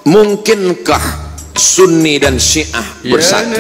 mungkinkah Sunni dan Syiah bersatu?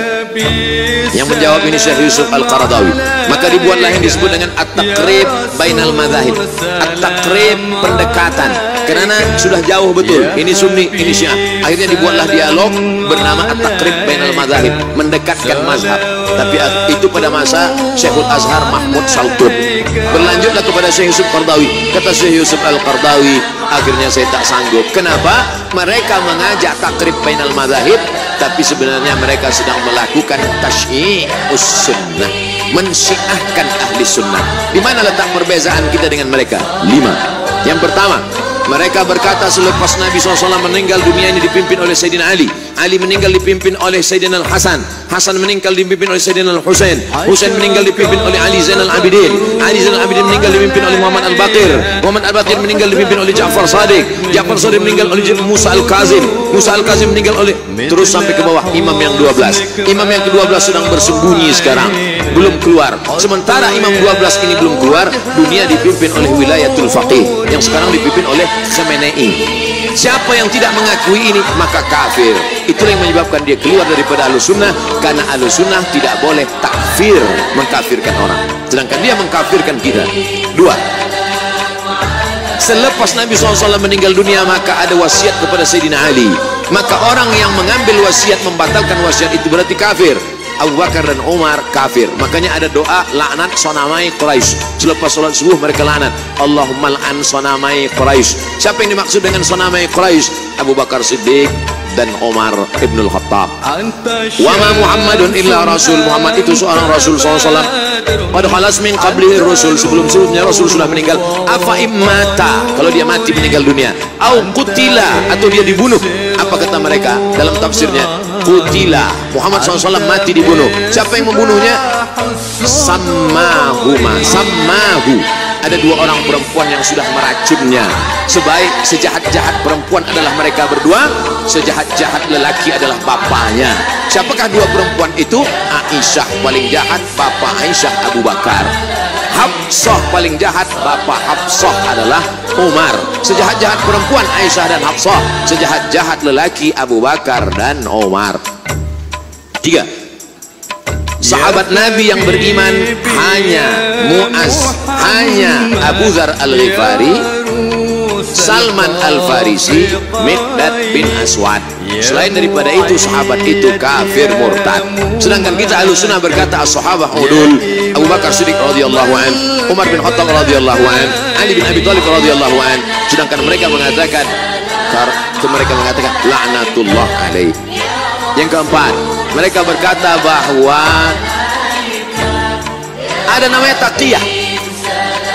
Yang menjawab ini Syekh Yusuf Al-Qaradawi. Maka dibuatlah yang disebut dengan at-taqrib bainal madzahib. At-taqrib, pendekatan, karena sudah jauh betul, ini Sunni, ini Syiah. Akhirnya dibuatlah dialog bernama at-taqrib bainal madzahib, mendekatkan mazhab. Tapi itu pada masa Syekhul Azhar Mahmud Saltun. Berlanjutlah kepada Syekh Yusuf Qaradawi. Kata Syekh Yusuf Al-Qaradawi, akhirnya saya tak sanggup. Kenapa? Mereka mengajak takrib bainal madzahib, tapi sebenarnya mereka sedang melakukan tasyyi'us sunnah, mensyiahkan ahli sunnah. Di mana letak perbezaan kita dengan mereka? 5. Yang pertama, mereka berkata selepas Nabi SAW meninggal, dunia ini dipimpin oleh Sayyidina Ali. Ali meninggal dipimpin oleh Sayyidina Al-Hasan. Hasan meninggal dipimpin oleh Sayyidina Al-Husain. Husain meninggal dipimpin oleh Ali Zainal Abidin. Ali Zainal Abidin meninggal dipimpin oleh Muhammad Al-Baqir. Muhammad Al-Baqir meninggal dipimpin oleh Ja'far Shadiq. Ja'far Shadiq meninggal oleh Musa Al-Kazim. Musa Al-Kazim meninggal oleh, terus sampai ke bawah, imam yang 12. Imam yang ke-12 sedang bersembunyi sekarang, belum keluar. Sementara imam 12 ini belum keluar, dunia dipimpin oleh wilayatul faqih yang sekarang dipimpin oleh Khamenei. Siapa yang tidak mengakui ini maka kafir. Itulah yang menyebabkan dia keluar daripada Ahlus Sunnah, karena Ahlus Sunnah tidak boleh takfir, mengkafirkan orang, sedangkan dia mengkafirkan kita. 2. Selepas Nabi SAW meninggal dunia, maka ada wasiat kepada Sayyidina Ali. Maka orang yang mengambil wasiat, membatalkan wasiat, itu berarti kafir. Abu Bakar dan Umar kafir. Makanya ada doa laknat sonamai Quraisy. Selepas sholat subuh mereka laknat, Allahumma la'an sonamai Quraisy. Siapa yang dimaksud dengan sonamai Quraisy? Abu Bakar Siddiq dan Umar Ibnul Khattab. Wa ma Muhammadun illa Rasul. Muhammad itu seorang Rasul SAW. Qad khalas min qablihi Rasul. Sebelum-sebelumnya Rasul sudah meninggal. Afa immata, kalau dia mati meninggal dunia, au qutila, atau dia dibunuh. Apa kata mereka dalam tafsirnya? Qutila, Muhammad SAW mati dibunuh. Siapa yang membunuhnya? Sammahuma, sammahu. Ada 2 orang perempuan yang sudah meracunnya. Sejahat-jahat perempuan adalah mereka berdua, sejahat-jahat lelaki adalah bapaknya. Siapakah 2 perempuan itu? Aisyah paling jahat, bapak Aisyah Abu Bakar. Hafsah paling jahat, bapak Hafsah adalah Umar. Sejahat-jahat perempuan Aisyah dan Hafsah, sejahat-jahat lelaki Abu Bakar dan Umar. 3. Sahabat Nabi yang beriman hanya Mu'az, hanya Abu Dzar Al-Ghifari, Salman Al-Farisi, Miqdad bin Aswad. Selain daripada itu, sahabat itu kafir murtad. Sedangkan kita Ahlus Sunnah berkata as-sahabah udul. Abu Bakar Siddiq radhiyallahu an, Umar bin Khattab radhiyallahu an, Ali bin Abi Thalib radhiyallahu an. Sedangkan mereka mengatakan la'natullah alaih. Yang keempat, mereka berkata bahwa ada namanya taqiyah.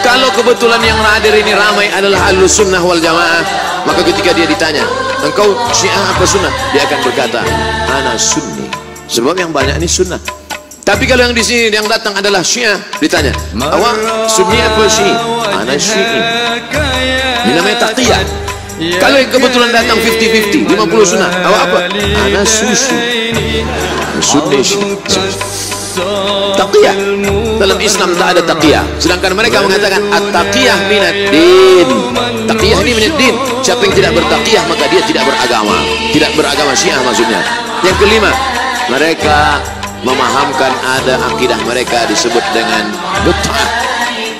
Kalau kebetulan yang hadir ini ramai adalah Ahlus Sunnah wal Jamaah, maka ketika dia ditanya, engkau Syiah apa Sunnah? Dia akan berkata, ana Sunni. Sebab yang banyak ini Sunnah. Tapi kalau yang di sini yang datang adalah Syiah, ditanya, awak Sunni apa Syiah? Ana Syi'i. Ini namanya taqiyah. Kalau yang kebetulan datang 50-50, 50 Sunnah, awak apa? Ana Susi. Sunni taqiyah. Dalam Islam tak ada taqiyah. Sedangkan mereka mengatakan at-taqiyah minad din. Taqiyah ini minad din. Siapa yang tidak bertaqiyah maka dia tidak beragama. Tidak beragama Syiah maksudnya. Yang kelima, mereka memahamkan ada akidah mereka disebut dengan mut'ah.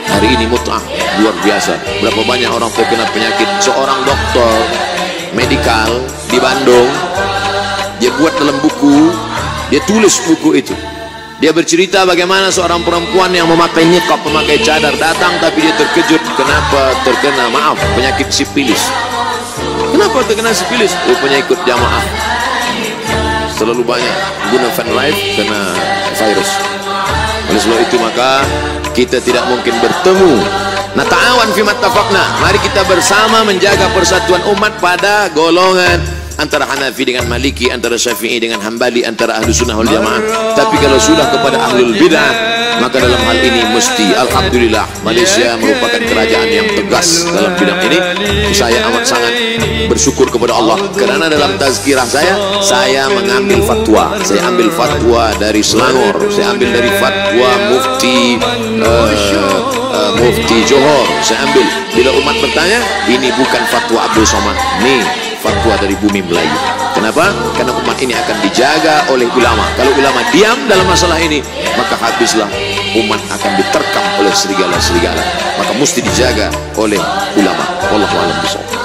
Hari ini mut'ah luar biasa. Berapa banyak orang terkena penyakit. Seorang dokter medikal di Bandung, dia buat dalam buku, dia tulis buku itu. Dia bercerita bagaimana seorang perempuan yang memakai niqab, memakai cadar datang, tapi dia terkejut kenapa terkena, maaf, penyakit sipilis. Kenapa terkena sipilis? Rupanya ikut jamaah. Terlalu banyak guna fan life kena virus. Oleh sebab itu maka kita tidak mungkin bertemu. Nah, ta'awan fi mattafaqna. Mari kita bersama menjaga persatuan umat pada golongan antara Hanafi dengan Maliki, antara Syafi'i dengan Hambali, antara Ahlus Sunnah wal Jamaah. Tapi kalau sudah kepada Ahlul Bidah, maka dalam hal ini mesti, alhamdulillah, Malaysia merupakan kerajaan yang tegas dalam bidang ini. Saya amat sangat bersyukur kepada Allah, kerana dalam tazkirah saya mengambil fatwa. Saya ambil fatwa dari Selangor, saya ambil dari fatwa Mufti Johor. Saya ambil, bila umat bertanya, ini bukan fatwa Abdul Somad, nih fatwa dari bumi Melayu. Kenapa? Karena umat ini akan dijaga oleh ulama. Kalau ulama diam dalam masalah ini, maka habislah, umat akan diterkam oleh serigala-serigala. Maka mesti dijaga oleh ulama. Wallahu a'lam bishawab.